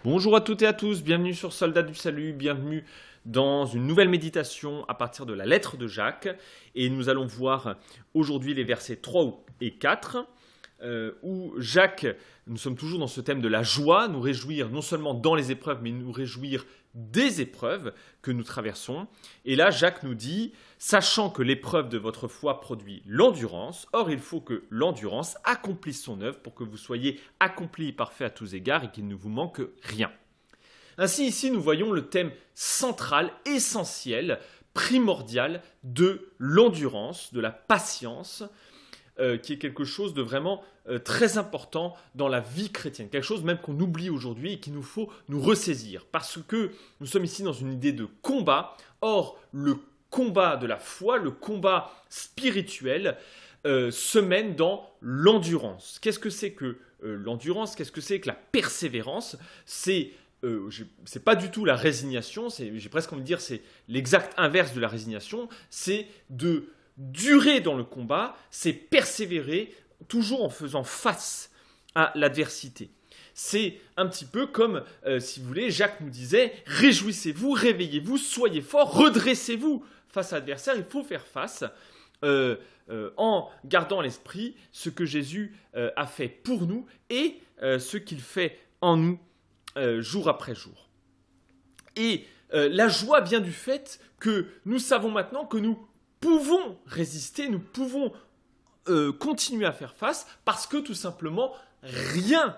Bonjour à toutes et à tous, bienvenue sur Soldats du Salut, bienvenue dans une nouvelle méditation à partir de la lettre de Jacques. Et nous allons voir aujourd'hui les versets 3 et 4, où Jacques, nous sommes toujours dans ce thème de la joie, nous réjouir non seulement dans les épreuves, mais nous réjouir des épreuves que nous traversons. Et là, Jacques nous dit, sachant que l'épreuve de votre foi produit l'endurance, or il faut que l'endurance accomplisse son œuvre pour que vous soyez accomplis et parfaits à tous égards et qu'il ne vous manque rien. Ainsi, ici, nous voyons le thème central, essentiel, primordial de l'endurance, de la patience, qui est quelque chose de vraiment très important dans la vie chrétienne, quelque chose même qu'on oublie aujourd'hui et qu'il nous faut nous ressaisir, parce que nous sommes ici dans une idée de combat. Or, le combat de la foi, le combat spirituel, se mène dans l'endurance. Qu'est-ce que c'est que l'endurance? Qu'est-ce que c'est que la persévérance? C'est pas du tout la résignation, j'ai presque envie de dire c'est l'exact inverse de la résignation, c'est de durer dans le combat, c'est persévérer toujours en faisant face à l'adversité. C'est un petit peu comme, si vous voulez, Jacques nous disait, réjouissez-vous, réveillez-vous, soyez forts, redressez-vous face à l'adversaire, il faut faire face en gardant à l'esprit ce que Jésus a fait pour nous et ce qu'il fait en nous jour après jour. Et la joie vient du fait que nous savons maintenant que nous pouvons résister, nous pouvons continuer à faire face parce que tout simplement rien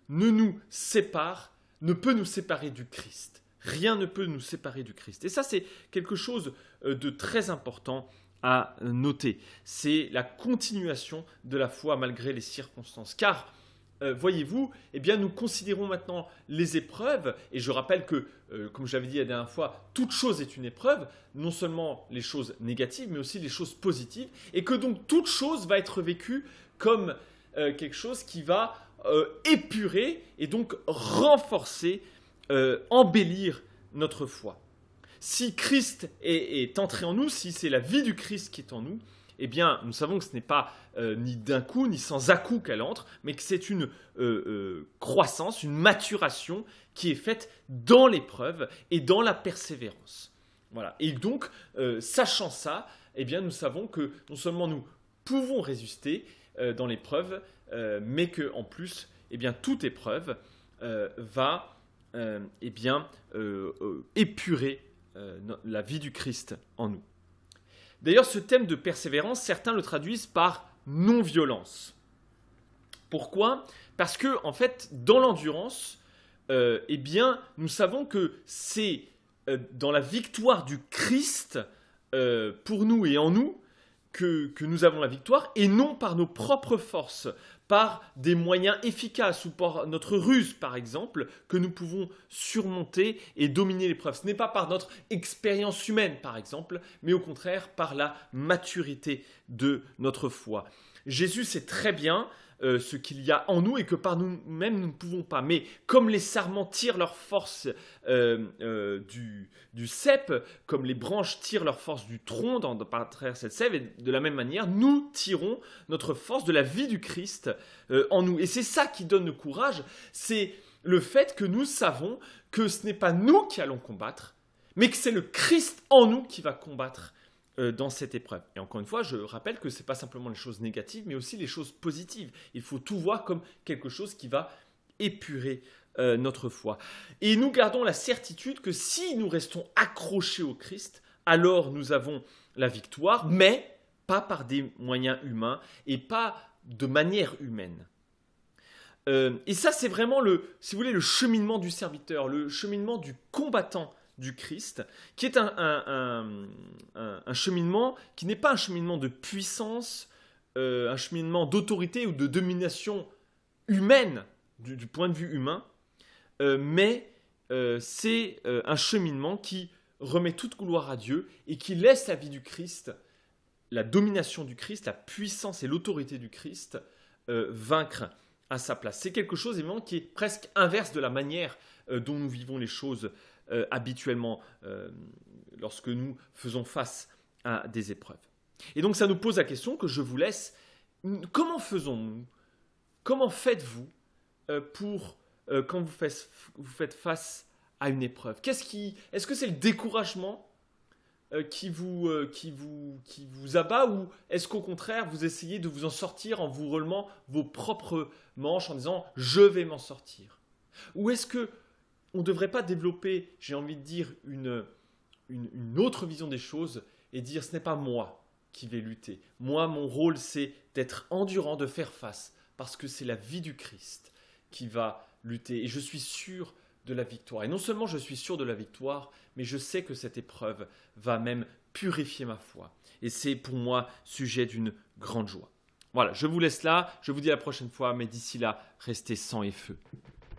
ne nous sépare, ne peut nous séparer du Christ. Rien ne peut nous séparer du Christ. Et ça, c'est quelque chose de très important à noter. C'est la continuation de la foi malgré les circonstances. Car voyez-vous, eh bien, nous considérons maintenant les épreuves, et je rappelle que, comme j'avais dit la dernière fois, toute chose est une épreuve, non seulement les choses négatives, mais aussi les choses positives, et que donc toute chose va être vécue comme quelque chose qui va épurer et donc renforcer, embellir notre foi. Si Christ est entré en nous, si c'est la vie du Christ qui est en nous, eh bien, nous savons que ce n'est pas ni d'un coup, ni sans à-coup qu'elle entre, mais que c'est une croissance, une maturation qui est faite dans l'épreuve et dans la persévérance. Voilà. Et donc, sachant ça, eh bien, nous savons que non seulement nous pouvons résister dans l'épreuve, mais qu'en plus, eh bien, toute épreuve va eh bien, épurer la vie du Christ en nous. D'ailleurs, ce thème de persévérance, certains le traduisent par non-violence. Pourquoi? Parce que, en fait, dans l'endurance, eh bien, nous savons que c'est dans la victoire du Christ pour nous et en nous que nous avons la victoire, et non par nos propres forces, par des moyens efficaces ou par notre ruse, par exemple, que nous pouvons surmonter et dominer l'épreuve. Ce n'est pas par notre expérience humaine, par exemple, mais au contraire par la maturité de notre foi. Jésus sait très bien ce qu'il y a en nous et que par nous-mêmes nous ne pouvons pas. Mais comme les sarments tirent leur force du cep, comme les branches tirent leur force du tronc par travers cette sève, et de la même manière, nous tirons notre force de la vie du Christ en nous. Et c'est ça qui donne le courage, c'est le fait que nous savons que ce n'est pas nous qui allons combattre, mais que c'est le Christ en nous qui va combattre dans cette épreuve. Et encore une fois, je rappelle que ce n'est pas simplement les choses négatives, mais aussi les choses positives. Il faut tout voir comme quelque chose qui va épurer notre foi. Et nous gardons la certitude que si nous restons accrochés au Christ, alors nous avons la victoire, mais pas par des moyens humains et pas de manière humaine. Et ça, c'est vraiment si vous voulez, le cheminement du serviteur, le cheminement du combattant du Christ, qui est un cheminement qui n'est pas un cheminement de puissance, un cheminement d'autorité ou de domination humaine, du point de vue humain, mais c'est un cheminement qui remet toute gloire à Dieu et qui laisse la vie du Christ, la domination du Christ, la puissance et l'autorité du Christ vaincre à sa place. C'est quelque chose évidemment qui est presque inverse de la manière dont nous vivons les choses habituellement lorsque nous faisons face à des épreuves. Et donc ça nous pose la question que je vous laisse. Comment faisons-nous? Comment faites-vous pour quand vous faites face à une épreuve? Est-ce que c'est le découragement qui vous abat, ou est-ce qu'au contraire vous essayez de vous en sortir en vous relevant vos propres manches en disant je vais m'en sortir? Ou est-ce que on ne devrait pas développer, j'ai envie de dire, une autre vision des choses et dire ce n'est pas moi qui vais lutter. Moi, mon rôle, c'est d'être endurant, de faire face, parce que c'est la vie du Christ qui va lutter. Et je suis sûr de la victoire. Et non seulement je suis sûr de la victoire, mais je sais que cette épreuve va même purifier ma foi. Et c'est pour moi sujet d'une grande joie. Voilà, je vous laisse là, je vous dis à la prochaine fois, mais d'ici là, restez sang et feu.